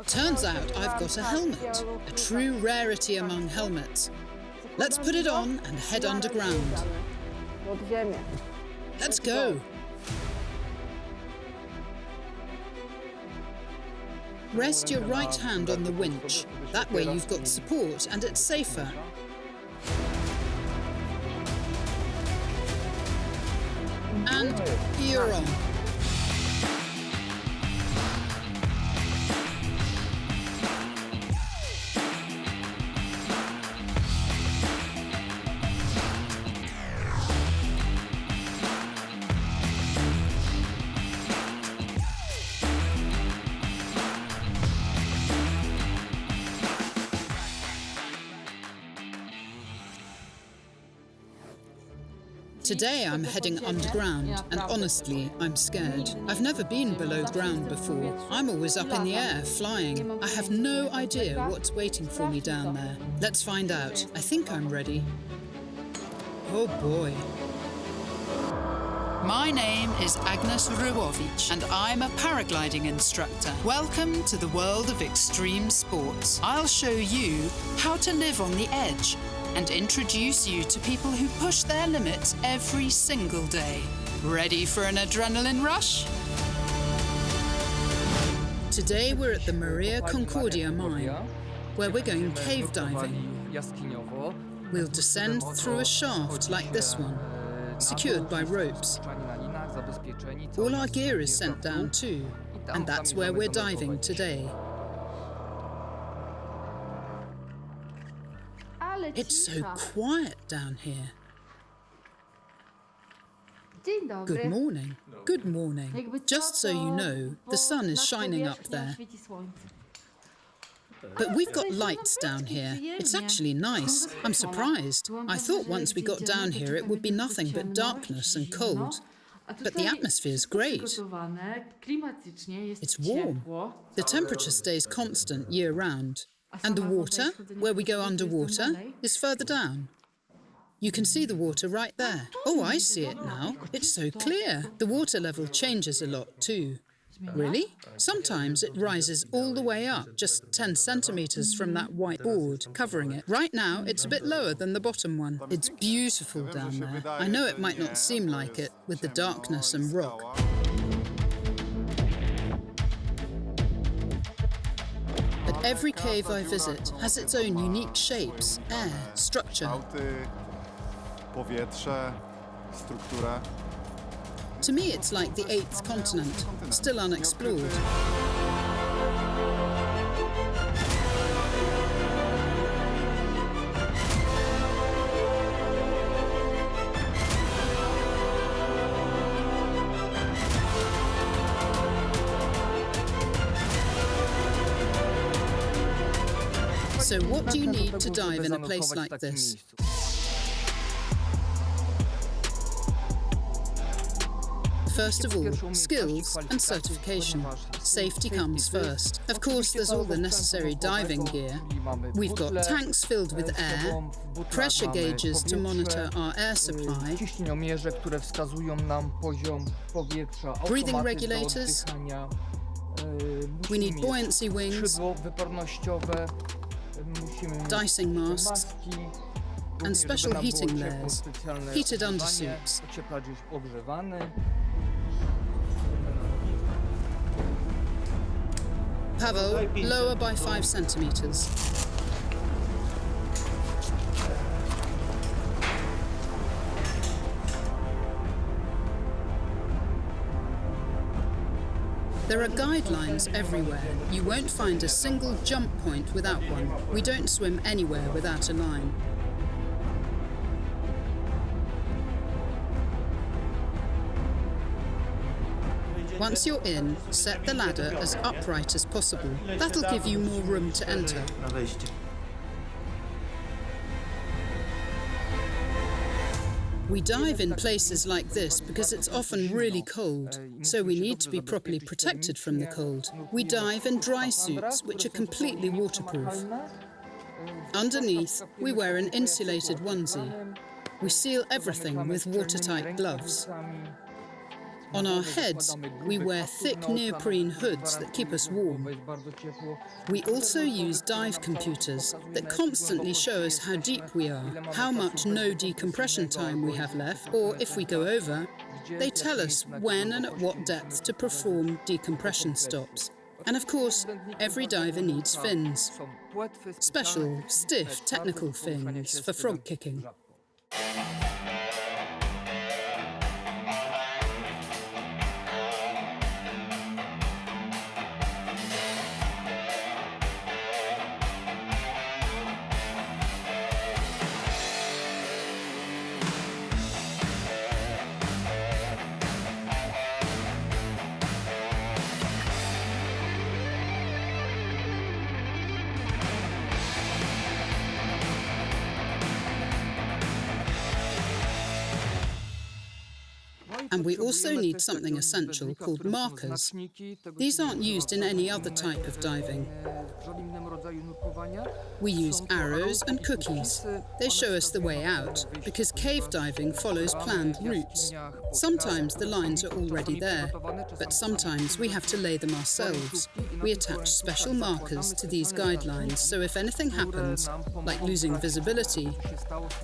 Turns out I've got a helmet, a true rarity among helmets. Let's put it on and head underground. Let's go. Rest your right hand on the winch. That way you've got support and it's safer. And you're on. Today I'm heading underground, and honestly, I'm scared. I've never been below ground before. I'm always up in the air, flying. I have no idea what's waiting for me down there. Let's find out. I think I'm ready. Oh boy. My name is Agnes Ryłowicz, and I'm a paragliding instructor. Welcome to the world of extreme sports. I'll show you how to live on the edge and introduce you to people who push their limits every single day. Ready for an adrenaline rush? Today we're at the Maria Concordia mine, where we're going cave diving. We'll descend through a shaft like this one, secured by ropes. All our gear is sent down too, and that's where we're diving today. It's so quiet down here. Good morning. Good morning. Just so you know, the sun is shining up there. But we've got lights down here. It's actually nice. I'm surprised. I thought once we got down here it would be nothing but darkness and cold. But the atmosphere's great. It's warm. The temperature stays constant year-round. And the water, where we go underwater, is further down. You can see the water right there. Oh, I see it now. It's so clear. The water level changes a lot too. Really? Sometimes it rises all the way up, just 10 centimetres from that white board covering it. Right now, it's a bit lower than the bottom one. It's beautiful down there. I know it might not seem like it with the darkness and rock. But every cave I visit has its own unique shapes, air, structure. To me, it's like the eighth continent, still unexplored. So what do you need to dive in a place like this? First of all, skills and certification. Safety comes first. Of course, there's all the necessary diving gear. We've got tanks filled with air, pressure gauges to monitor our air supply, breathing regulators, we need buoyancy wings, dicing masks, and special heating layers, heated undersuits. Pavel, lower by 5 centimetres. There are guidelines everywhere. You won't find a single jump point without one. We don't swim anywhere without a line. Once you're in, set the ladder as upright as possible. That'll give you more room to enter. We dive in places like this because it's often really cold, so we need to be properly protected from the cold. We dive in dry suits, which are completely waterproof. Underneath, we wear an insulated onesie. We seal everything with watertight gloves. On our heads, we wear thick neoprene hoods that keep us warm. We also use dive computers that constantly show us how deep we are, how much no decompression time we have left, or if we go over, they tell us when and at what depth to perform decompression stops. And of course, every diver needs fins. Special, stiff, technical fins for frog kicking. And we also need something essential called markers. These aren't used in any other type of diving. We use arrows and cookies. They show us the way out, because cave diving follows planned routes. Sometimes the lines are already there, but sometimes we have to lay them ourselves. We attach special markers to these guidelines, so if anything happens, like losing visibility,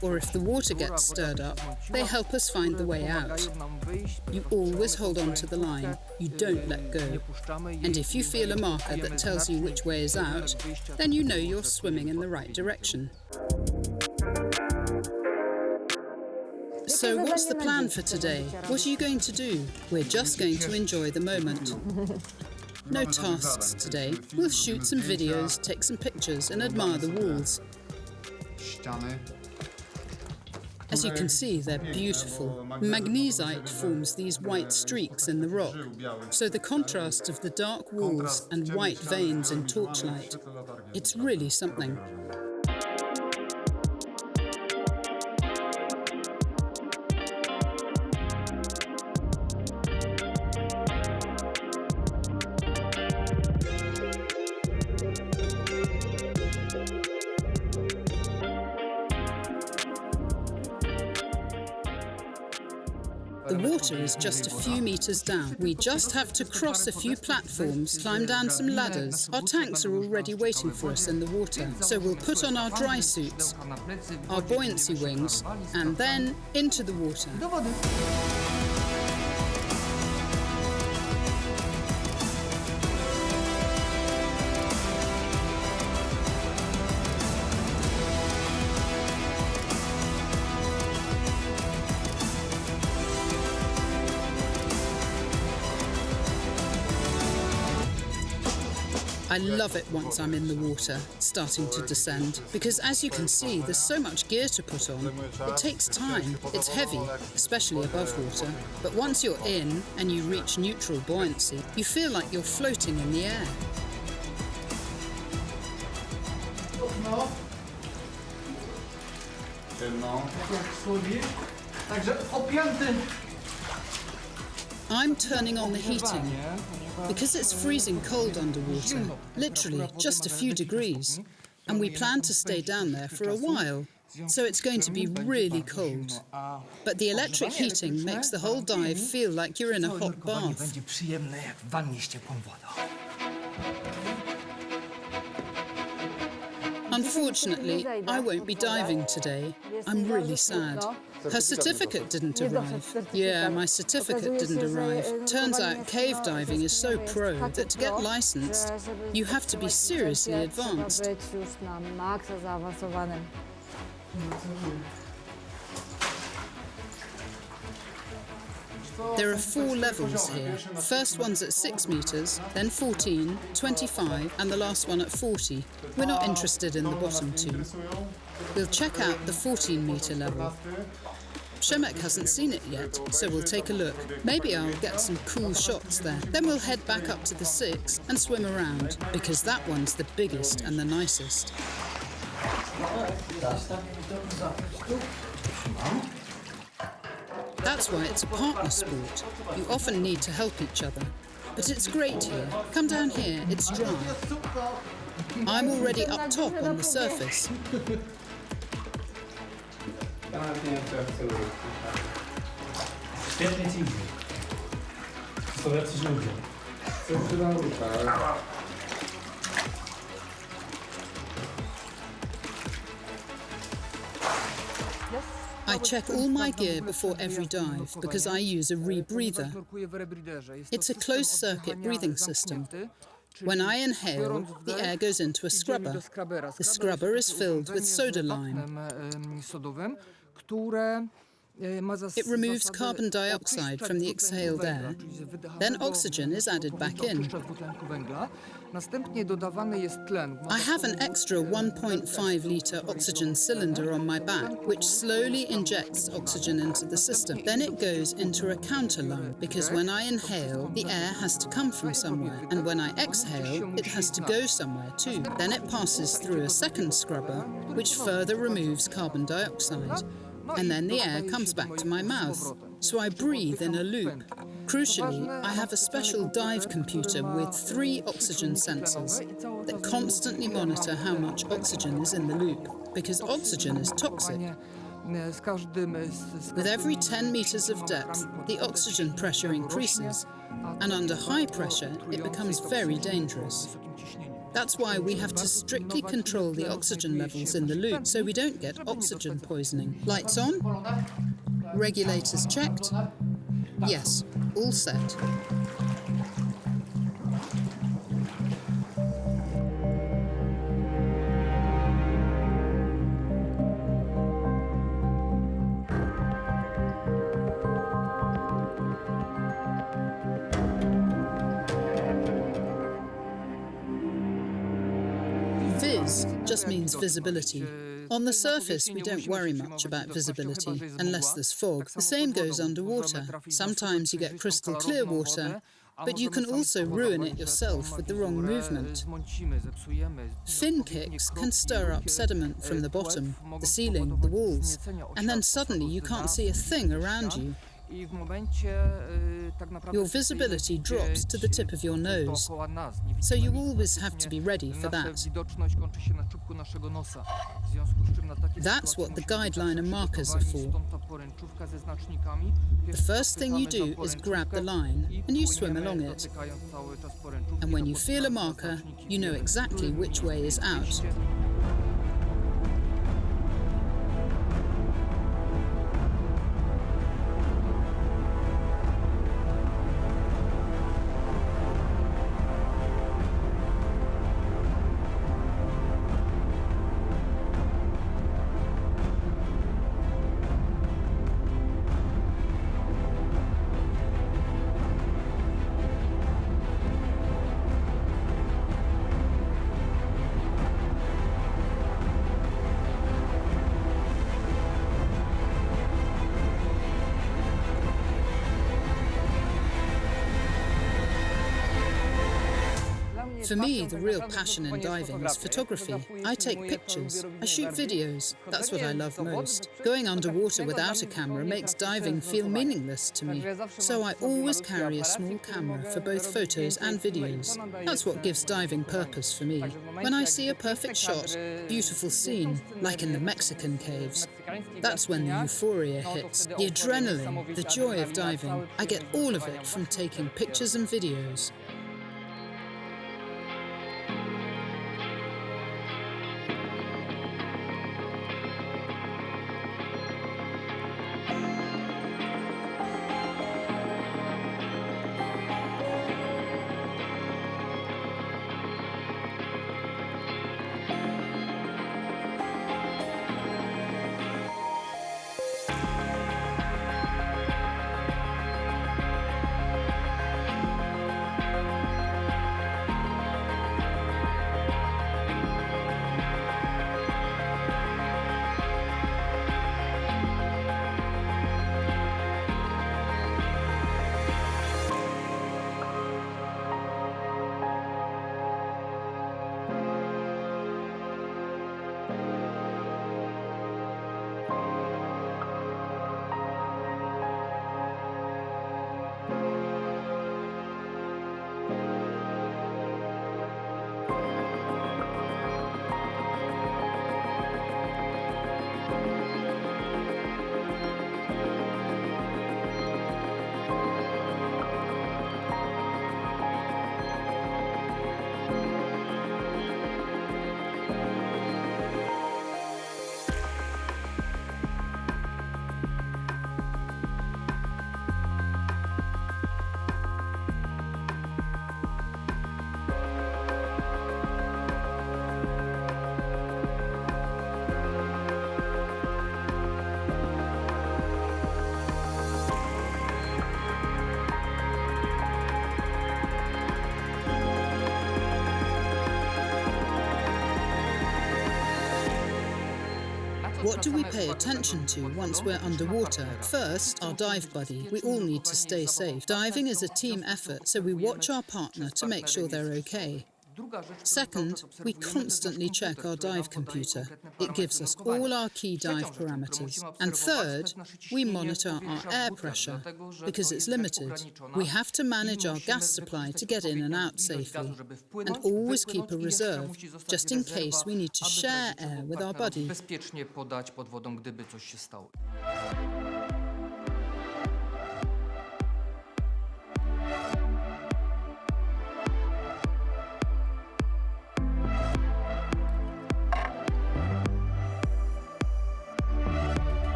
or if the water gets stirred up, they help us find the way out. You always hold on to the line, you don't let go. And if you feel a marker that tells you which way is out, then you know you're swimming in the right direction. So what's the plan for today? What are you going to do? We're just going to enjoy the moment. No tasks today. We'll shoot some videos, take some pictures and admire the walls. As you can see, they're beautiful. Magnesite forms these white streaks in the rock, so the contrast of the dark walls and white veins in torchlight, it's really something. The water is just a few meters down. We just have to cross a few platforms, climb down some ladders. Our tanks are already waiting for us in the water, so we'll put on our dry suits, our buoyancy wings, and then into the water. I love it once I'm in the water, starting to descend, because as you can see, there's so much gear to put on. It takes time, it's heavy, especially above water, but once you're in and you reach neutral buoyancy, you feel like you're floating in the air. I'm turning on the heating, because it's freezing cold underwater, literally just a few degrees, and we plan to stay down there for a while, so it's going to be really cold. But the electric heating makes the whole dive feel like you're in a hot bath. Unfortunately, I won't be diving today. I'm really sad. Her certificate didn't arrive. Yeah, my certificate didn't arrive. Turns out cave diving is so pro that to get licensed, you have to be seriously advanced. There are 4 levels here. First one's at 6 meters, then 14, 25, and the last one at 40. We're not interested in the bottom 2. We'll check out the 14-meter level. Przemek hasn't seen it yet, so we'll take a look. Maybe I'll get some cool shots there. Then we'll head back up to the 6 and swim around, because that one's the biggest and the nicest. That's why it's a partner sport. You often need to help each other. But it's great here. Come down here, it's dry. I'm already up top on the surface. Są jacyś ludzie. I check all my gear before every dive because I use a rebreather. It's a closed-circuit breathing system. When I inhale, the air goes into a scrubber. The scrubber is filled with soda lime. It removes carbon dioxide from the exhaled air. Then oxygen is added back in. I have an extra 1.5-litre oxygen cylinder on my back, which slowly injects oxygen into the system. Then it goes into a counter lung, because when I inhale, the air has to come from somewhere, and when I exhale, it has to go somewhere too. Then it passes through a second scrubber, which further removes carbon dioxide. And then the air comes back to my mouth, so I breathe in a loop. Crucially, I have a special dive computer with 3 oxygen sensors that constantly monitor how much oxygen is in the loop, because oxygen is toxic. With every 10 meters of depth, the oxygen pressure increases, and under high pressure, it becomes very dangerous. That's why we have to strictly control the oxygen levels in the loop so we don't get oxygen poisoning. Lights on? Regulators checked? Yes, all set. Vis just means visibility. On the surface, we don't worry much about visibility, unless there's fog. The same goes underwater. Sometimes you get crystal clear water, but you can also ruin it yourself with the wrong movement. Fin kicks can stir up sediment from the bottom, the ceiling, the walls, and then suddenly you can't see a thing around you. Your visibility drops to the tip of your nose, so you always have to be ready for that. That's what the guideline and markers are for. The first thing you do is grab the line and you swim along it. And when you feel a marker, you know exactly which way is out. For me, the real passion in diving is photography. I take pictures, I shoot videos. That's what I love most. Going underwater without a camera makes diving feel meaningless to me. So I always carry a small camera for both photos and videos. That's what gives diving purpose for me. When I see a perfect shot, beautiful scene, like in the Mexican caves, that's when the euphoria hits. The adrenaline, the joy of diving. I get all of it from taking pictures and videos. What do we pay attention to once we're underwater? First, our dive buddy. We all need to stay safe. Diving is a team effort, so we watch our partner to make sure they're okay. Second, we constantly check our dive computer. It gives us all our key dive parameters. And third, we monitor our air pressure because it's limited. We have to manage our gas supply to get in and out safely. And always keep a reserve, just in case we need to share air with our buddy. Bezpiecznie podać pod wodą, gdyby coś się stało.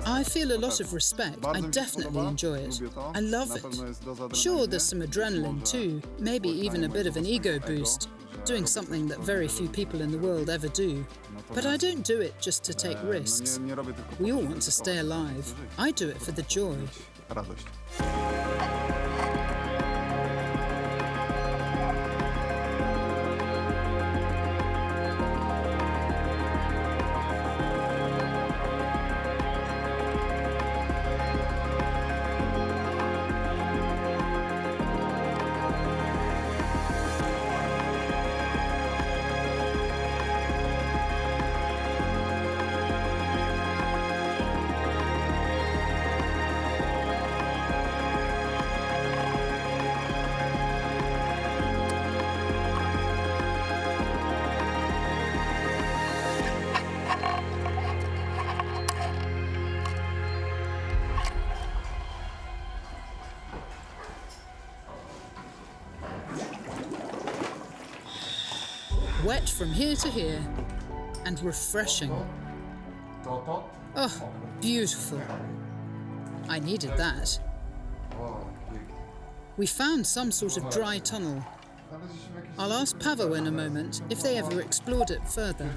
I feel a lot of respect. I definitely enjoy it. I love it. Sure, there's some adrenaline too, maybe even a bit of an ego boost, doing something that very few people in the world ever do. But I don't do it just to take risks. We all want to stay alive. I do it for the joy. Wet from here to here, and refreshing. Oh, beautiful. I needed that. We found some sort of dry tunnel. I'll ask Paweł in a moment if they ever explored it further.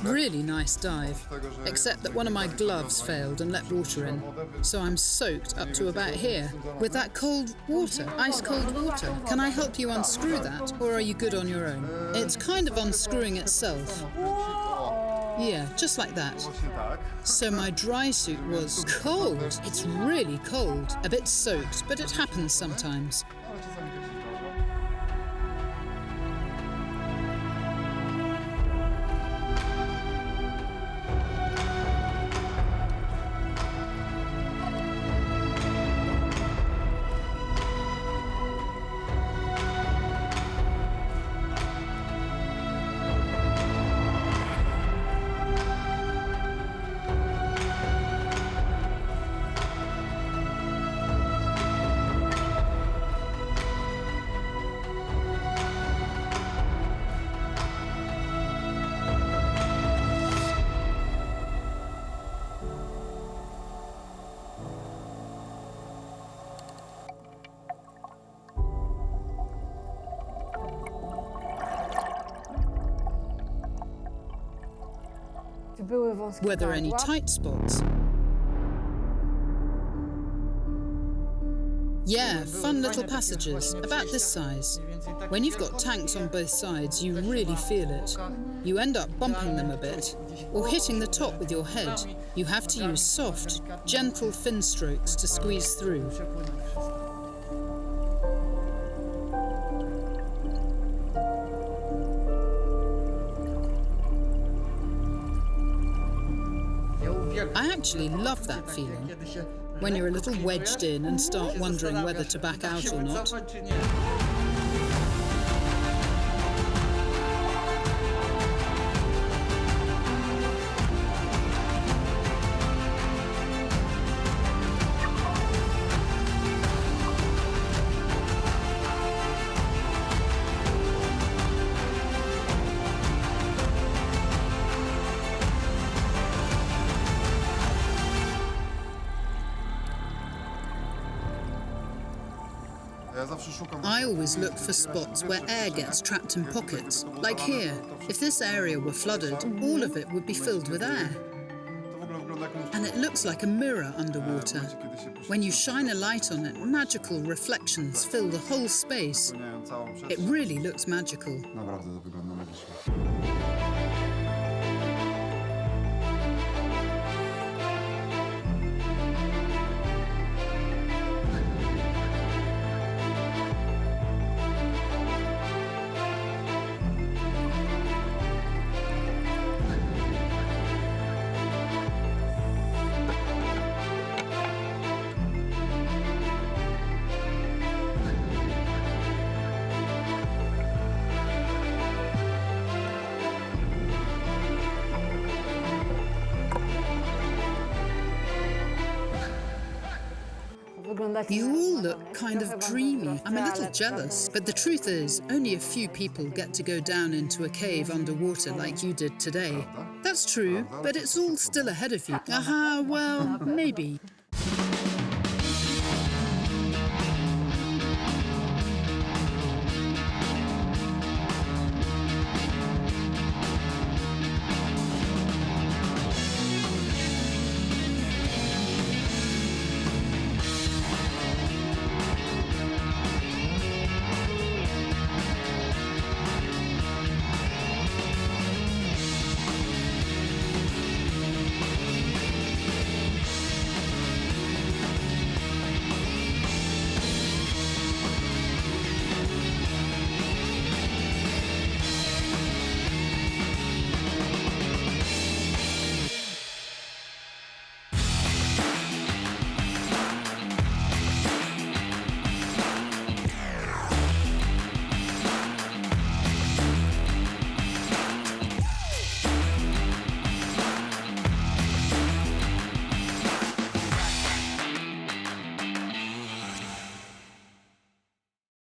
Really nice dive, except that one of my gloves failed and let water in, so I'm soaked up to about here with that cold water, ice cold water. Can I help you unscrew that, or are you good on your own? It's kind of unscrewing itself. Yeah, just like that. So my dry suit was cold. It's really cold. A bit soaked, but it happens sometimes. Were there any tight spots? Yeah, fun little passages, about this size. When you've got tanks on both sides, you really feel it. You end up bumping them a bit, or hitting the top with your head. You have to use soft, gentle fin strokes to squeeze through. I actually love that feeling, when you're a little wedged in and start wondering whether to back out or not. I always look for spots where air gets trapped in pockets, like here. If this area were flooded, all of it would be filled with air. And it looks like a mirror underwater. When you shine a light on it, magical reflections fill the whole space. It really looks magical. Naprawdę to wygląda magicznie. You all look kind of dreamy. I'm a little jealous. But the truth is, only a few people get to go down into a cave underwater like you did today. That's true, but it's all still ahead of you. Aha, well, maybe.